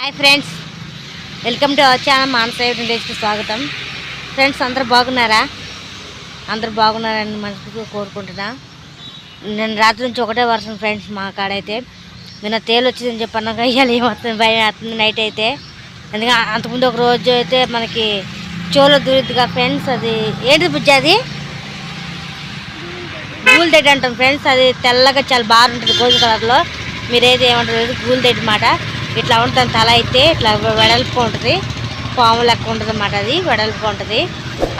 Hi friends, welcome to our channel Manasa విలేజ్కి స్వాగతం. Friends అందరూ బాగున్నారా? అందరూ బాగున్నారని మనసుకు కోరుకుంటున్నా. నేను రాత్రి నుంచి ఒకటే వర్షం ఫ్రెండ్స్. మా కాడైతే నిన్న తేలు వచ్చిందని చెప్పన్నాక ఇవాళ ఏమవుతుంది భయం అవుతుంది నైట్ అయితే. ఎందుకంటే అంతకుముందు ఒక రోజు అయితే మనకి చోలో దూరిద్దిగా ఫ్రెండ్స్. అది ఏంటి బుజ్జి? అది గూల్ దెడ్ అంటాం ఫ్రెండ్స్. అది తెల్లగా చాలా బాగుంటుంది గోల్డ్ కలర్లో. మీరైతే ఏమంటారు? గూల్ దెడ్ మాట. ఇట్లా ఉంటుంది తల అయితే, ఇట్లా వెడల్పుగా ఉంటుంది, పాము లెక్క ఉంటుంది అన్నమాట. అది వెడల్పుగా ఉంటుంది.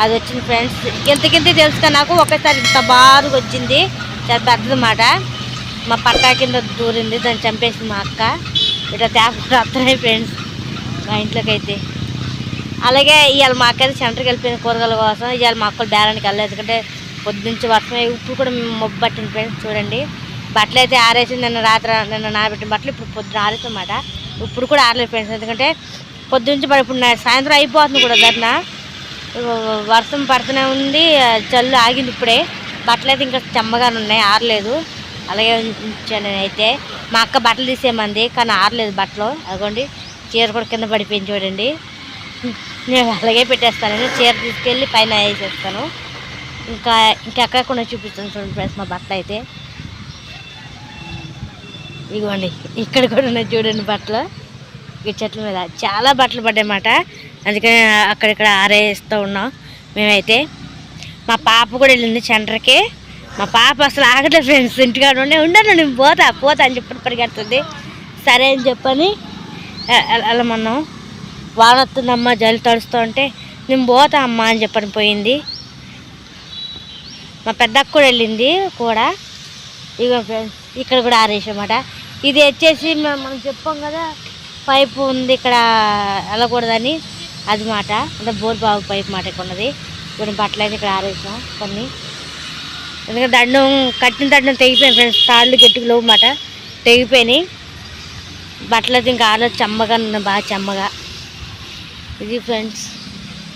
అది వచ్చింది ఫ్రెండ్స్. ఇంతకింత తెలుసు కదా నాకు. ఒకేసారి ఇంత బారుగా వచ్చింది, చాలా పెద్దదన్నమాట. మా పట్టా కింద దూరింది, దాన్ని చంపేసింది మా అక్క. ఇట్లా తేప అర్థమై ఫ్రెండ్స్ మా ఇంట్లోకి అయితే. అలాగే ఇవాళ మా అక్క అయితే సెంటర్కి వెళ్ళిపోయింది కూరగాయల కోసం. ఇవాళ మా అక్కలు బేరానికి వెళ్ళలేదు, ఎందుకంటే పొద్దునుంచి వర్షమే. ఇప్పుడు కూడా మబ్బు పట్టింది ఫ్రెండ్స్. చూడండి, బట్టలు అయితే ఆరేసింది. నిన్న నానబెట్టిన బట్టలు ఇప్పుడు పొద్దున ఆరేసన్నమాట. ఇప్పుడు కూడా ఆరలేదు ఫ్రెండ్స్, ఎందుకంటే పొద్దునుంచి ఇప్పుడు సాయంత్రం అయిపోతుంది కూడా. ధర్న వర్షం పడుతూనే ఉంది, జల్లు ఆగింది ఇప్పుడే. బట్టలు అయితే ఇంకా చెమ్మగానే ఉన్నాయి, ఆరలేదు. అలాగే ఉంచాను నేనైతే. మా అక్క బట్టలు తీసేయమంది, కానీ ఆరలేదు బట్టలు. అదిగోండి, చీర కూడా కింద పడిపోయింది చూడండి. నేను అలాగే పెట్టేస్తాను. నేను చీర తీసుకెళ్ళి పైన వేసేస్తాను. ఇంకెక్కడ కూడా చూపిస్తాను చూడండి ఫ్రెండ్స్ మా బట్టలు అయితే. ఇదిగోండి, ఇక్కడ కూడా ఉన్నాయి చూడండి బట్టలు. ఈ చెట్ల మీద చాలా బట్టలు పడ్డాయన్నమాట. అందుకని అక్కడిక్కడ ఆరేస్తూ ఉన్నాం మేమైతే. మా పాప కూడా వెళ్ళింది సెంటర్కి. మా పాప అసలు ఆగట్లేదు ఫ్రెండ్స్. ఇంటికాడ ఉండను, నేను పోతా అని చెప్పి పరిగెడుతుంది. సరే అని చెప్పని వెళ్ళమన్నాం. వాన వస్తుందమ్మా, జల్లి తడుస్తూ ఉంటే నేను పోతా అమ్మా అని చెప్పని పోయింది. మా పెద్దక్క కూడా వెళ్ళింది కూడా. ఇక ఫ్రెండ్స్ ఇక్కడ కూడా ఆరేసామాట. ఇది వచ్చేసి మనం చెప్పాం కదా, పైపు ఉంది ఇక్కడ వెళ్ళకూడదని, అది మాట. అంటే బోర్ బాగు పైపు మాట ఇక్కడ ఉన్నది. ఇప్పుడు బట్టలు అయితే ఇక్కడ ఆరేసాం కొన్ని. ఎందుకంటే కట్టిన దండం తెగిపోయింది ఫ్రెండ్స్. తాళ్ళు గట్టిగా లేవు మాట, తెగిపోయినాయి. బట్టలు అయితే ఇంకా ఆరలేదు, చెమ్మగా ఉన్నాయి, బాగా చెమ్మగా. ఇది ఫ్రెండ్స్.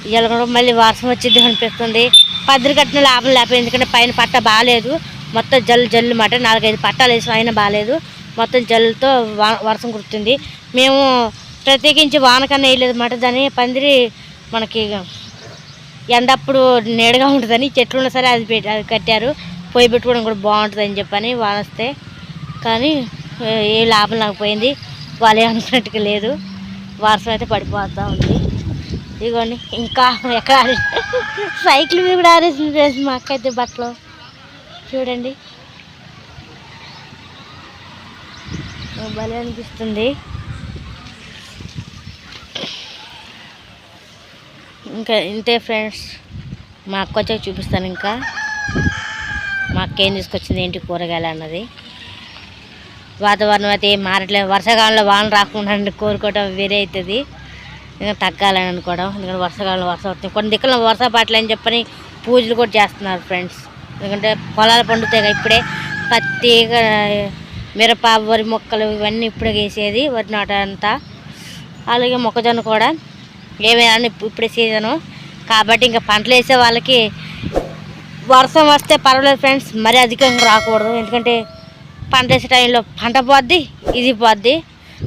ఇవాళ కూడా మళ్ళీ వర్షం వచ్చింది అనిపిస్తుంది. పద్దరు కట్టిన లాభం లేకపోయింది, ఎందుకంటే పైన పట్ట బాగాలేదు. మొత్తం జల్లు మాట. 4-5 పట్టాలు వేసి అయినా బాగాలేదు. మొత్తం జల్లుతో వర్షం కుడుతుంది. మేము ప్రత్యేకించి వానకన్నా వేయలేదు మాట. దాన్ని పందిరి మనకి ఎండప్పుడు నీడగా ఉంటుందని చెట్లు ఉన్నా సరే అది కట్టారు. పొయ్యి పెట్టుకోవడం కూడా బాగుంటుంది అని చెప్పని వాన వస్తే. కానీ ఏ లాభం లేకపోయింది, వాళ్ళు ఏమనుకున్నట్టుగా లేదు. వర్షం అయితే పడిపోతూ ఉంది. ఇదిగోండి, ఇంకా ఎక్కడ సైకిల్ మీద కూడా ఆరేసింది మా అక్క అయితే బట్టలు. చూడండి, భలే అనిపిస్తుంది. ఇంకా ఇంతే ఫ్రెండ్స్. మా అక్క వచ్చాక చూపిస్తాను. ఇంకా మా అక్క ఏం తీసుకొచ్చింది, ఏంటి కూరగాయలు అన్నది. వాతావరణం అయితే ఏం మారట్లేదు. వర్షాకాలంలో వాన రాకుండా కోరుకోవడం వేరే అవుతుంది. ఇంకా తగ్గాలని అనుకోవడం. ఎందుకంటే వర్షాకాలంలో వర్షం వస్తుంది. కొన్ని దిక్కుల్లో వర్షం పట్టలేని చెప్పని పూజలు కూడా చేస్తున్నారు ఫ్రెండ్స్. ఎందుకంటే పొలాలు పండుతాయి ఇప్పుడే. పత్తి, మిరప, వరి మొక్కలు ఇవన్నీ ఇప్పుడే వేసేది, వరి నాట అంతా. అలాగే మొక్కజొన్న కూడా ఏమైనా ఇప్పుడే సీజను కాబట్టి ఇంకా పంటలు వేసే వాళ్ళకి వర్షం వస్తే పర్వాలేదు ఫ్రెండ్స్, మరీ అధికంగా రాకూడదు. ఎందుకంటే పంట వేసే టైంలో పంట పోద్ది, ఇది పోద్ది.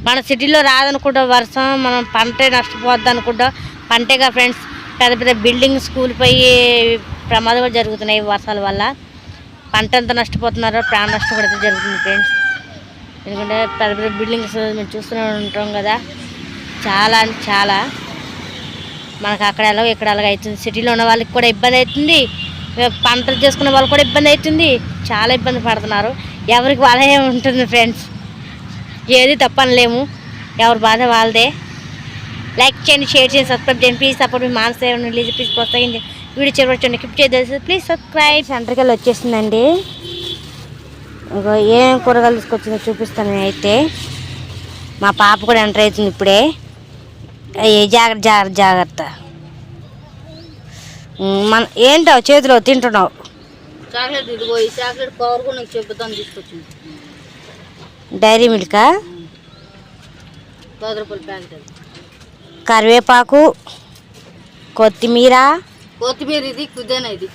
మన సిటీలో రాదనుకుంటా వర్షం, మనం పంటే నష్టపోద్ది అనుకుంటాం. పంటేగా ఫ్రెండ్స్, పెద్ద పెద్ద బిల్డింగ్స్ కూలిపోయి ప్రమాదాలు కూడా జరుగుతున్నాయి వర్షాల వల్ల. పంట ఎంత నష్టపోతున్నారో ప్రాణ నష్టం కూడా జరుగుతుంది ఫ్రెండ్స్. ఎందుకంటే పెద్ద పెద్ద బిల్డింగ్స్ మేము చూస్తూనే ఉంటాం కదా. చాలా అంటే చాలా మనకు అక్కడ ఎలాగో ఇక్కడ అలాగ అవుతుంది. సిటీలో ఉన్న వాళ్ళకి కూడా ఇబ్బంది అవుతుంది, పంటలు చేసుకునే వాళ్ళకి కూడా ఇబ్బంది అవుతుంది. చాలా ఇబ్బంది పడుతున్నారు. ఎవరికి వాళ్ళే ఉంటుంది ఫ్రెండ్స్. ఏది తప్పనలేము, ఎవరి బాధ వాళ్ళదే. లైక్ చేయండి, షేర్ చేయండి, సబ్స్క్రైబ్ చేయండి. Please support me Manasa please ప్రోత్సహించండి. వీడియో చేరవచ్చండి, క్లిప్ చేయదు ప్లీజ్ సబ్స్క్రైబ్. సెంటర్కి వెళ్ళి వచ్చేసిందండి. ఇంకో ఏం కూరగాయలు తీసుకొచ్చిందో చూపిస్తాను నేనైతే. మా పాప కూడా ఎంటర్ అవుతుంది ఇప్పుడే. జాగ్రత్త. మన ఏంటో చేతిలో తింటున్నావు? చాక్లెట్. ఇదిగో ఈ చాక్లెట్ కవర్ కూడా నాకు చెబుతాను, తీసుకొచ్చింది. డైరీ మిల్కా, 10 రూపాయల ప్యాకెట్. కరివేపాకు, కొత్తిమీర. ఇది కుదేనా ఇది.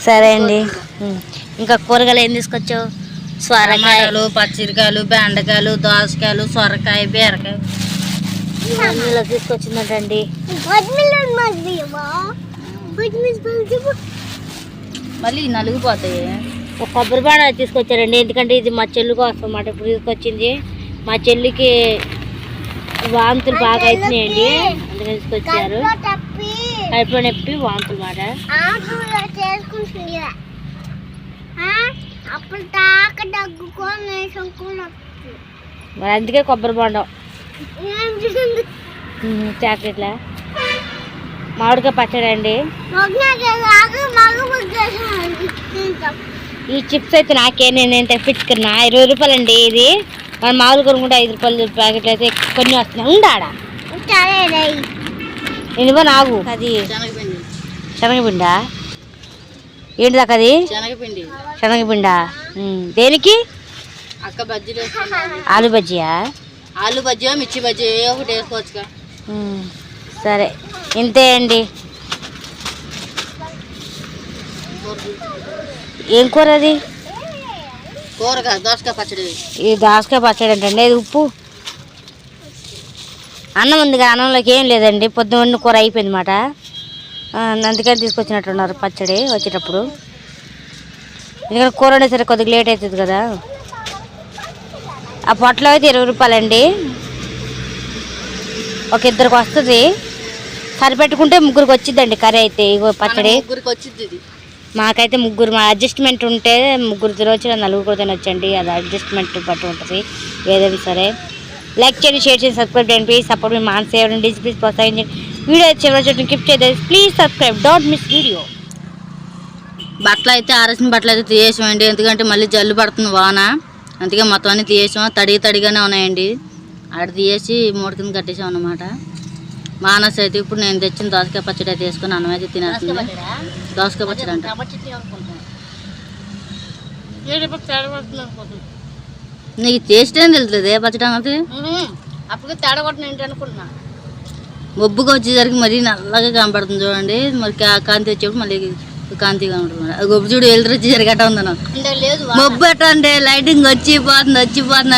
సరే అండి. ఇంకా కూరగాయలు ఏం తీసుకొచ్చావు? టమాటాలు, పచ్చిమిరకాయలు, బెండకాయలు, దోసకాయలు, సొరకాయ, బీరకాయ ఇలా తీసుకొచ్చిందంటండి. మళ్ళీ నలిగిపోతాయి. ఒక కొబ్బరి బాణ తీసుకొచ్చారండి, ఎందుకంటే ఇది మా చెల్లి కోసం అన్నమాట. ఇప్పుడు తీసుకొచ్చింది మా చెల్లికి వాంతులు బాగా అవుతున్నాయండి, అందుకని తీసుకొచ్చారు. కడుపులో నొప్పి వాంతులు మాట. మరి అందుకే కొబ్బరి బాండం చాక్లెట్లా. మామిడికాయ పచ్చడి అండి. ఈ చిప్స్ అయితే నాకే నేను తెప్పించుకున్నా 20 రూపాయలండి. ఇది మన మామూలు కొనుక్కుంటే 5 రూపాయలు ప్యాకెట్లు అయితే కొన్ని వస్తున్నాయి. ఉండాడా నేను నాగు అది శనగపిండా ఏంటి దాకా అది శనగపిండా దేనికి? అక్క బజ్జీలు ఆలు బజ్జియా? ఆలు బజ్జీ, మిర్చి బజ్జీ ఒకటి వేసుకోవచ్చుగా. సరే ఇంతే అండి. ఏం కూర అది? కూరగా దోసకాయ పచ్చడి. ఈ దోసకాయ పచ్చడి అంటండి. అది ఉప్పు అన్నం ఉంది కదా, అన్నంలోకి ఏం లేదండి. పొద్దున్న కూర అయిపోయింది అన్నమాట, అందుకని తీసుకొచ్చినట్టున్నారు పచ్చడి వచ్చేటప్పుడు. ఎందుకంటే కూర వండేసరికి కొద్దిగా లేట్ అవుతుంది కదా. ఆ పొట్టలో అయితే 20 రూపాయలండి. ఒక ఇద్దరికి వస్తుంది, సరిపెట్టుకుంటే ముగ్గురికి వచ్చిందండి కర్రీ అయితే. ఇగో పచ్చడి మాకైతే ముగ్గురు, మా అడ్జస్ట్మెంట్ ఉంటే ముగ్గురు తినవచ్చు, 4 తినొచ్చండి. అది అడ్జస్ట్మెంట్ బట్టి ఉంటుంది ఏదైనా సరే. లైక్ చేయండి, షేర్ చేయండి, సబ్స్క్రైబ్ చేయండి. ప్లీజ్ సపోర్ట్ మీ మాన్స్ చేయండి, ప్లీజ్ ప్రోత్సహించండి. వీడియో చివరి చూడండి, గిఫ్ట్ చేయండి. Please subscribe, don't miss video. బట్టలు అయితే ఆరేసిన బట్టలు అయితే తీసేసామండి, ఎందుకంటే మళ్ళీ జల్లు పడుతుంది వాన, అందుకే మొత్తం అన్నీ తీసేసాం. తడిగానే ఉన్నాయండి. ఆడ తీసేసి 3 కింద కట్టేసాం అన్నమాట. మానస్ అయితే ఇప్పుడు నేను తెచ్చిన దోసకాయ పచ్చడి అయితే వేసుకొని అన్నం అయితే తినేస్తుంది. దోసకాయ పచ్చడి అంటే నీకు టేస్ట్ ఏం తెలుస్తుంది పచ్చడి అన్నది? అప్పుడు తేడా కొట్టిన ఏంటి అనుకుంటున్నా. మబ్బుగా వచ్చేసరికి మరీ నల్లగా కనపడుతుంది చూడండి. మరి కాంతి వచ్చేప్పుడు మళ్ళీ కాంతి కనపడుతుంది. గొబ్బు చూడు వెళ్తూ వచ్చేసరికి అట్ట ఉంది. మబ్బు ఎట్ట అంటే లైటింగ్ వచ్చిపోతుంది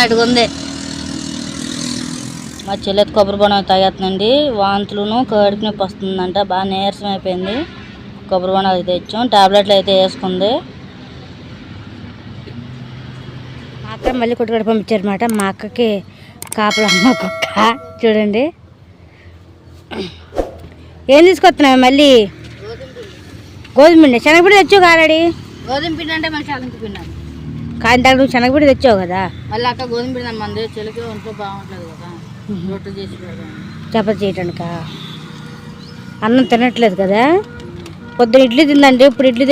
అటుగా ఉంది. మా చెల్లెత్తి కొబ్బరి బొండం తాగేస్తుందండి. వాంతులను కడుపు నొప్పి వస్తుందంట, బాగా నీరసం అయిపోయింది. కొబ్బరి బొండం అయితే తెచ్చాం, టాబ్లెట్లు అయితే వేసుకుంది. మా అక్క మళ్ళీ కొట్టుకడ పంపించారన్నమాట. మా అక్కకి కాపలా అమ్మ కుక్క చూడండి. ఏం తీసుకొస్తున్నావు మళ్ళీ? గోధుమ పిండి. శనగపిండి తెచ్చావు ఆల్రెడీ. గోధుమ పిండి అంటే మళ్ళీ శనగ పిండి కానీ దానికి నువ్వు శనగపిండి తెచ్చావు కదా. మళ్ళీ అక్క గోధుమ పిండి మంది చెల్లికి ఒంట్లో బాగుంటుంది కదా, రొట్టెలు చేసి చపాతి చేయటానికా? అన్నం తినట్లేదు కదా. పొద్దున ఇడ్లీ తిందండి, ఇప్పుడు ఇడ్లీ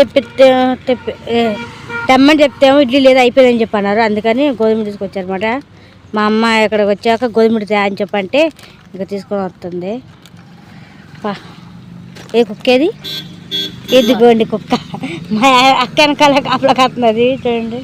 తెమ్మని చెప్తేమో ఇడ్లీ లేదా అయిపోయిందని చెప్పన్నారు. అందుకని గోధుమ తీసుకొచ్చారనమాట. మా అమ్మ ఇక్కడికి వచ్చాక గోధుమ తే అని చెప్పంటే ఇంకా తీసుకొని వస్తుంది. ఏ కుక్క ఏది? ఎదిగోండి కుక్క, మా అక్క వెనకాల కాపలా కాస్తున్నది చూడండి.